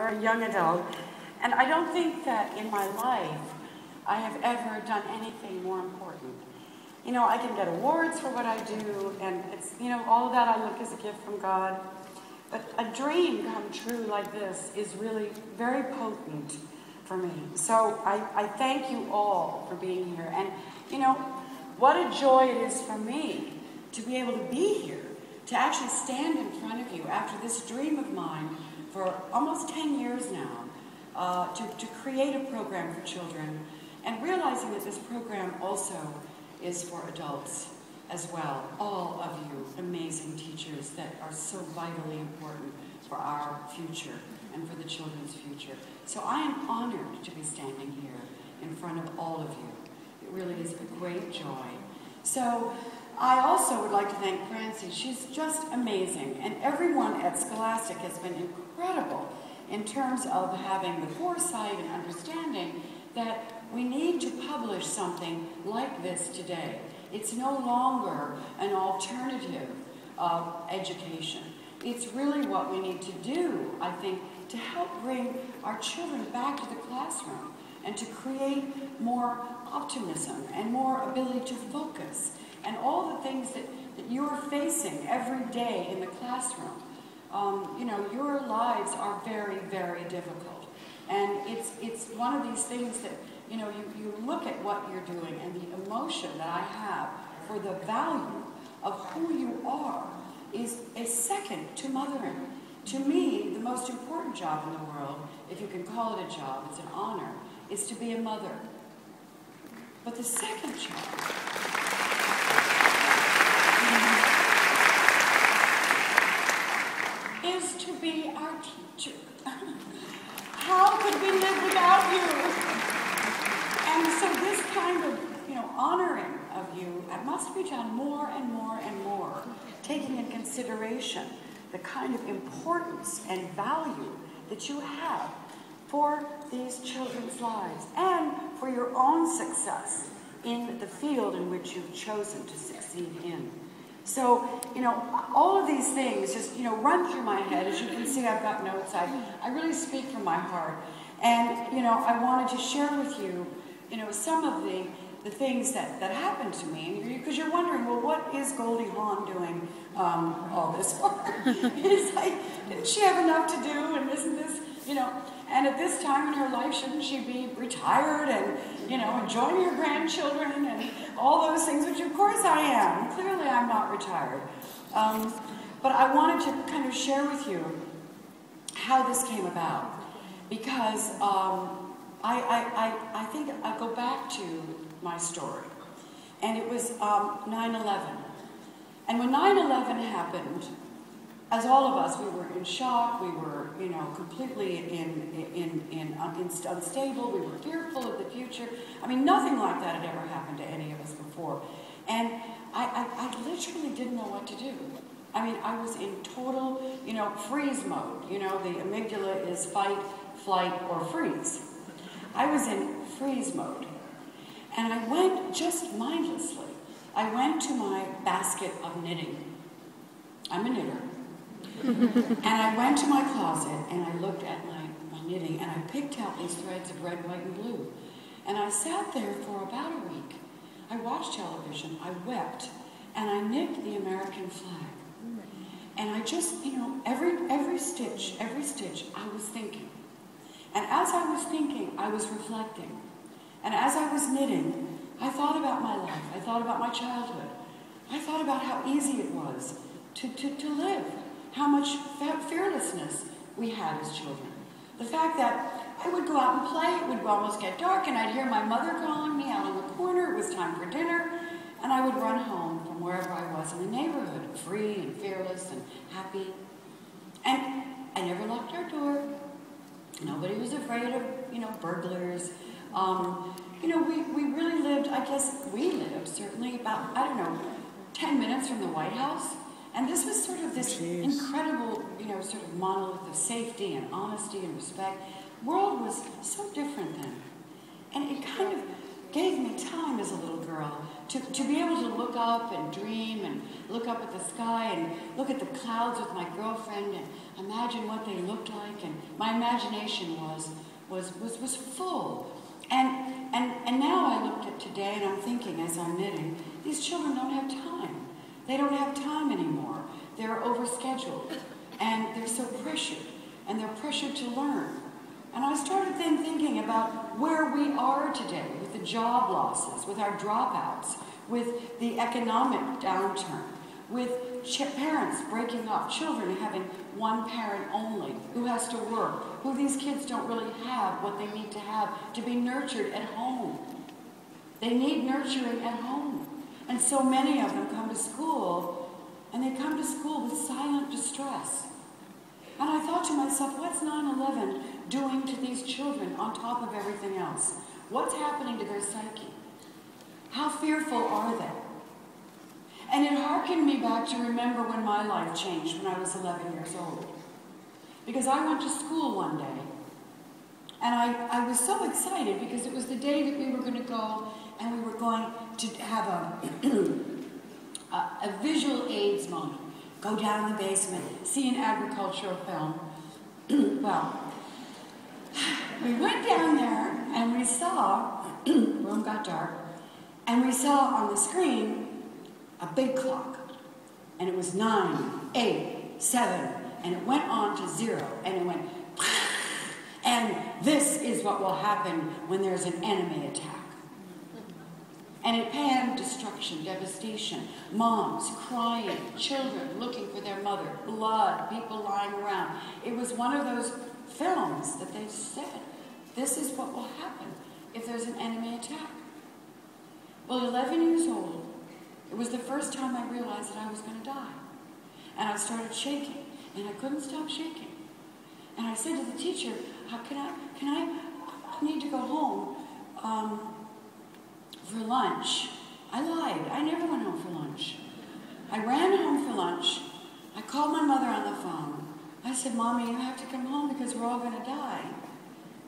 very young adult. And I don't think that in my life I have ever done anything more important. You know, I can get awards for what I do, and it's, you know, all of that I look as a gift from God. But a dream come true like this is really very potent for me. So I thank you all for being here. And, you know, what a joy it is for me to be able to be here, to actually stand in front of you after this dream of mine for almost 10 years now, to create a program for children, and realizing that this program also is for adults as well. All of you amazing teachers that are so vitally important for our future and for the children's future. So I am honored to be standing here in front of all of you. It really is a great joy. So I also would like to thank Francie. She's just amazing, and everyone at Scholastic has been incredible in terms of having the foresight and understanding that we need to publish something like this today. It's no longer an alternative of education. It's really what we need to do, I think, to help bring our children back to the classroom and to create more optimism and more ability to focus and all the things that you're facing every day in the classroom. You know, your lives are very, very difficult. And it's one of these things that, you know, you look at what you're doing, and the emotion that I have for the value of who you are is a second to mothering. To me, the most important job in the world, if you can call it a job, it's an honor, is to be a mother. But the second job is to be our teacher. How could we live without you? And so this kind of, you know, honoring of you must be done more and more and more, taking in consideration the kind of importance and value that you have for these children's lives and for your own success in the field in which you've chosen to succeed in. So, you know, all of these things just, you know, run through my head. As you can see, I've got notes. I really speak from my heart. And, you know, I wanted to share with you, you know, some of the things that happened to me. Because you're wondering, well, what is Goldie Hawn doing all this for? It's like, didn't she have enough to do? And isn't this, you know, and at this time in her life, shouldn't she be retired and, you know, enjoying her grandchildren and all those things, which of course I am. Clearly I'm not retired. But I wanted to kind of share with you how this came about. Because I think I go back to my story. And it was 9/11. And when 9/11 happened, as all of us, we were in shock, we were, you know, completely unstable, we were fearful of the future. I mean, nothing like that had ever happened to any of us before. And I literally didn't know what to do. I mean, I was in total, you know, freeze mode. You know, the amygdala is fight, flight, or freeze. I was in freeze mode. And I went just mindlessly. I went to my basket of knitting. I'm a knitter. And I went to my closet and I looked at my knitting and I picked out these threads of red, white, and blue. And I sat there for about a week. I watched television, I wept, and I knit the American flag. And I just, you know, every stitch, I was thinking. And as I was thinking, I was reflecting. And as I was knitting, I thought about my life. I thought about my childhood. I thought about how easy it was to live. How much fearlessness we had as children. The fact that I would go out and play, it would almost get dark, and I'd hear my mother calling me out on the corner, it was time for dinner, and I would run home from wherever I was in the neighborhood, free and fearless and happy. And I never locked our door. Nobody was afraid of, you know, burglars. You know, we really lived, I guess we lived certainly about, I don't know, 10 minutes from the White House. And this was sort of this incredible, you know, sort of monolith of safety and honesty and respect. The world was so different then. And it kind of gave me time as a little girl to be able to look up and dream and look up at the sky and look at the clouds with my girlfriend and imagine what they looked like. And my imagination was full. And now I look at today and I'm thinking as I'm knitting, these children don't have time. They don't have time anymore. They're overscheduled and they're so pressured and they're pressured to learn. And I started then thinking about where we are today with the job losses, with our dropouts, with the economic downturn, with parents breaking up, children having one parent only, who has to work, who these kids don't really have what they need to have to be nurtured at home. They need nurturing at home. And so many of them come to school, and they come to school with silent distress. And I thought to myself, what's 9/11 doing to these children on top of everything else? What's happening to their psyche? How fearful are they? And it harkened me back to remember when my life changed when I was 11 years old. Because I went to school one day, and I was so excited because it was the day that we were going to go, and we were going to have a visual aids moment. Go down in the basement, see an agricultural film. Well, we went down there and we saw, room got dark, and we saw on the screen a big clock. And it was 9, 8, 7, and it went on to 0, and it went, and this is what will happen when there's an enemy attack. And it panned destruction, devastation, moms crying, children looking for their mother, blood, people lying around. It was one of those films that they said, this is what will happen if there's an enemy attack. Well, 11 years old, it was the first time I realized that I was going to die. And I started shaking, and I couldn't stop shaking. And I said to the teacher, I need to go home. For lunch. I lied. I never went home for lunch. I ran home for lunch. I called my mother on the phone. I said, Mommy, you have to come home because we're all going to die.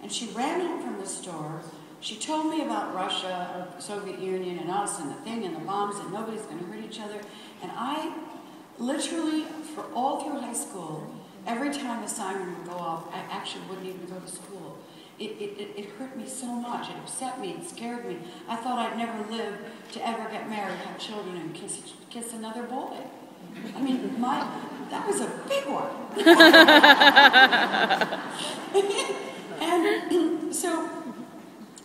And she ran home from the store. She told me about Russia, or Soviet Union, and us, and the thing, and the bombs, and nobody's going to hurt each other. And I literally, for all through high school, every time the siren would go off, I actually wouldn't even go to school. It hurt me so much. It upset me. It scared me. I thought I'd never live to ever get married, have children, and kiss another boy. I mean, that was a big one. And so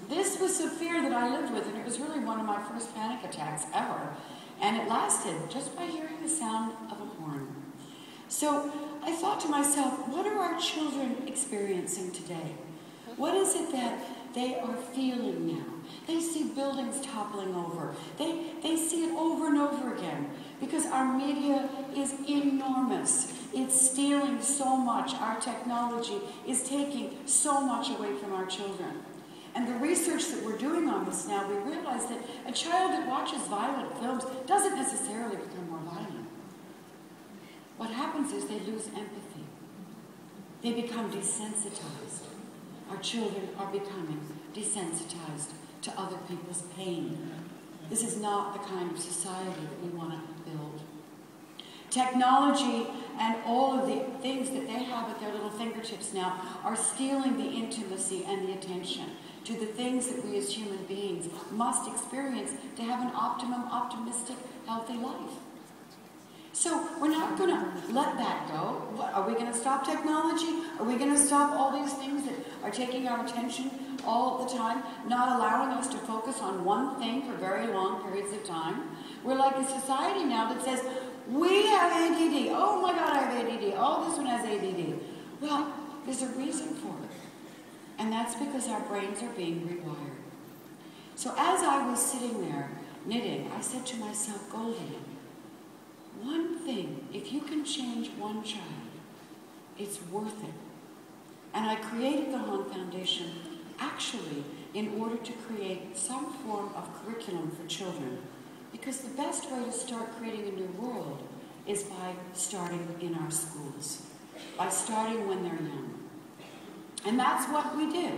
this was the fear that I lived with, and it was really one of my first panic attacks ever. And it lasted just by hearing the sound of a horn. So I thought to myself, what are our children experiencing today? What is it that they are feeling now? They see buildings toppling over. They see it over and over again because our media is enormous. It's stealing so much. Our technology is taking so much away from our children. And the research that we're doing on this now, we realize that a child that watches violent films doesn't necessarily become more violent. What happens is they lose empathy. They become desensitized. Our children are becoming desensitized to other people's pain. This is not the kind of society that we want to build. Technology and all of the things that they have at their little fingertips now are stealing the intimacy and the attention to the things that we as human beings must experience to have an optimum, optimistic, healthy life. So we're not going to let that go. Are we going to stop technology? Are we going to stop all these things that are taking our attention all the time, not allowing us to focus on one thing for very long periods of time? We're like a society now that says, we have ADD. Oh my God, I have ADD. Oh, this one has ADD. Well, there's a reason for it. And that's because our brains are being rewired. So as I was sitting there knitting, I said to myself, Goldie, one thing, if you can change one child, it's worth it. And I created the Hawn Foundation actually in order to create some form of curriculum for children. Because the best way to start creating a new world is by starting in our schools, by starting when they're young. And that's what we did.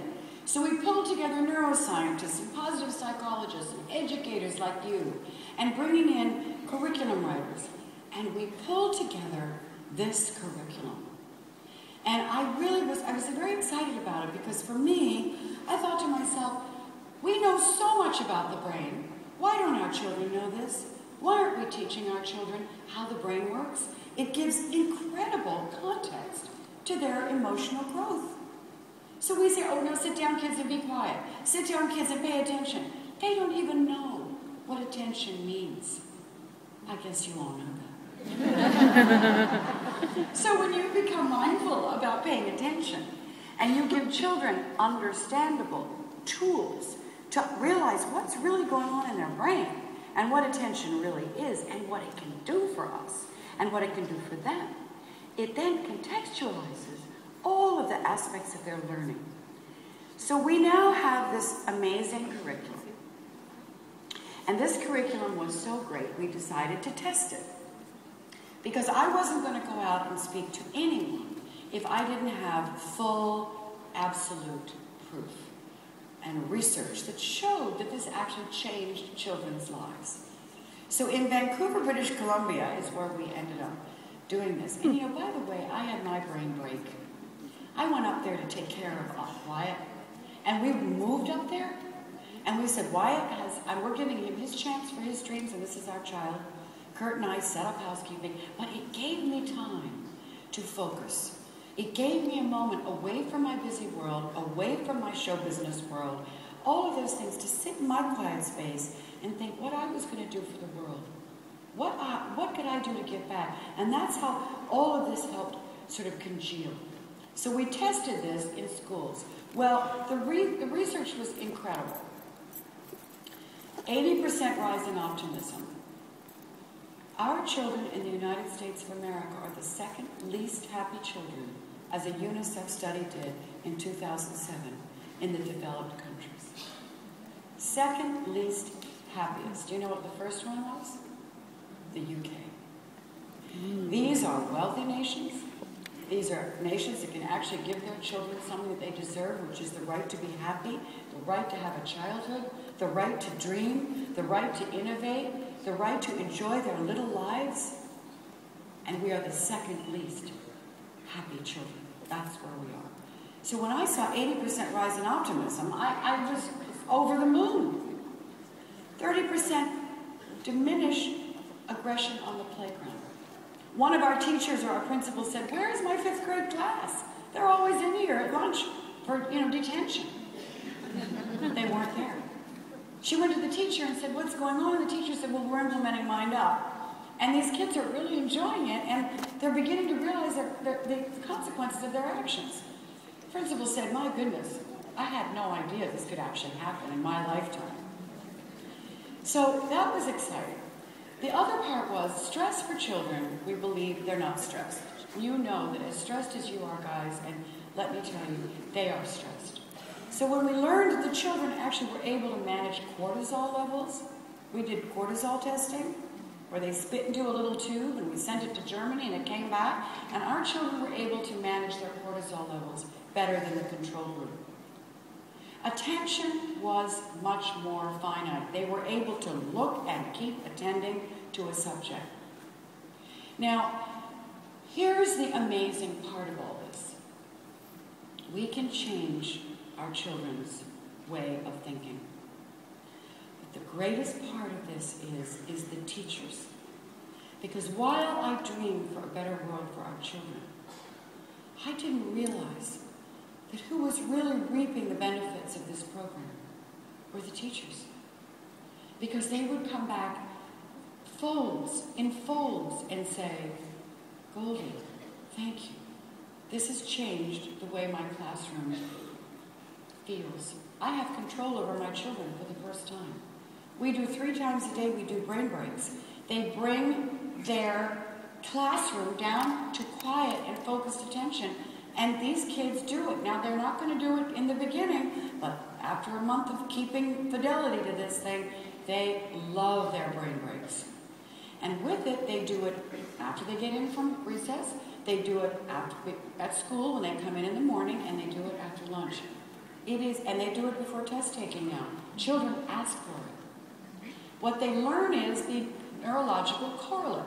So we pulled together neuroscientists and positive psychologists and educators like you, and bringing in curriculum writers. And we pulled together this curriculum. And I was very excited about it, because for me, I thought to myself, we know so much about the brain. Why don't our children know this? Why aren't we teaching our children how the brain works? It gives incredible context to their emotional growth. So we say, oh, no, sit down, kids, and be quiet. Sit down, kids, and pay attention. They don't even know what attention means. I guess you all know that. So when you become mindful about paying attention, and you give children understandable tools to realize what's really going on in their brain, and what attention really is, and what it can do for us, and what it can do for them, it then contextualizes all of the aspects of their learning. So we now have this amazing curriculum. And this curriculum was so great, we decided to test it. Because I wasn't going to go out and speak to anyone if I didn't have full, absolute proof and research that showed that this actually changed children's lives. So in Vancouver, British Columbia is where we ended up doing this. And you know, by the way, I had my brain break. I went up there to take care of Wyatt, and we moved up there, and we said, Wyatt and we're giving him his chance for his dreams, and this is our child. Kurt and I set up housekeeping, but it gave me time to focus. It gave me a moment away from my busy world, away from my show business world, all of those things, to sit in my quiet space and think what I was going to do for the world. What could I do to give back? And that's how all of this helped sort of congeal. So we tested this in schools. Well, the research was incredible. 80% rise in optimism. Our children in the United States of America are the second least happy children, as a UNICEF study did in 2007 in the developed countries. Second least happiest. Do you know what the first one was? The UK. These are wealthy nations. These are nations that can actually give their children something that they deserve, which is the right to be happy, the right to have a childhood, the right to dream, the right to innovate, the right to enjoy their little lives. And we are the second least happy children. That's where we are. So when I saw 80% rise in optimism, I was over the moon. 30% diminish aggression on the playground. One of our teachers or our principal said, where is my 5th grade class? They're always in here at lunch for, detention. They weren't there. She went to the teacher and said, what's going on? And the teacher said, well, we're implementing Mind Up. And these kids are really enjoying it, and they're beginning to realize the consequences of their actions. The principal said, my goodness, I had no idea this could actually happen in my lifetime. So that was exciting. The other part was stress for children. We believe they're not stressed. You know that as stressed as you are, guys, and let me tell you, they are stressed. So when we learned that the children actually were able to manage cortisol levels, we did cortisol testing, where they spit into a little tube and we sent it to Germany and it came back, and our children were able to manage their cortisol levels better than the control group. Attention was much more finite. They were able to look and keep attending to a subject. Now, here's the amazing part of all this. We can change our children's way of thinking. But the greatest part of this is the teachers. Because while I dreamed for a better world for our children, I didn't realize that who was really reaping the benefits of this program were the teachers. Because they would come back in folds and say, Goldie, thank you. This has changed the way my classroom feels. I have control over my children for the first time. We do 3 times a day, we do brain breaks. They bring their classroom down to quiet and focused attention. And these kids do it. Now, they're not going to do it in the beginning, but after a month of keeping fidelity to this thing, they love their brain breaks. And with it, they do it after they get in from recess. They do it at school when they come in the morning, and they do it after lunch. It is, and they do it before test taking now. Children ask for it. What they learn is the neurological correlate.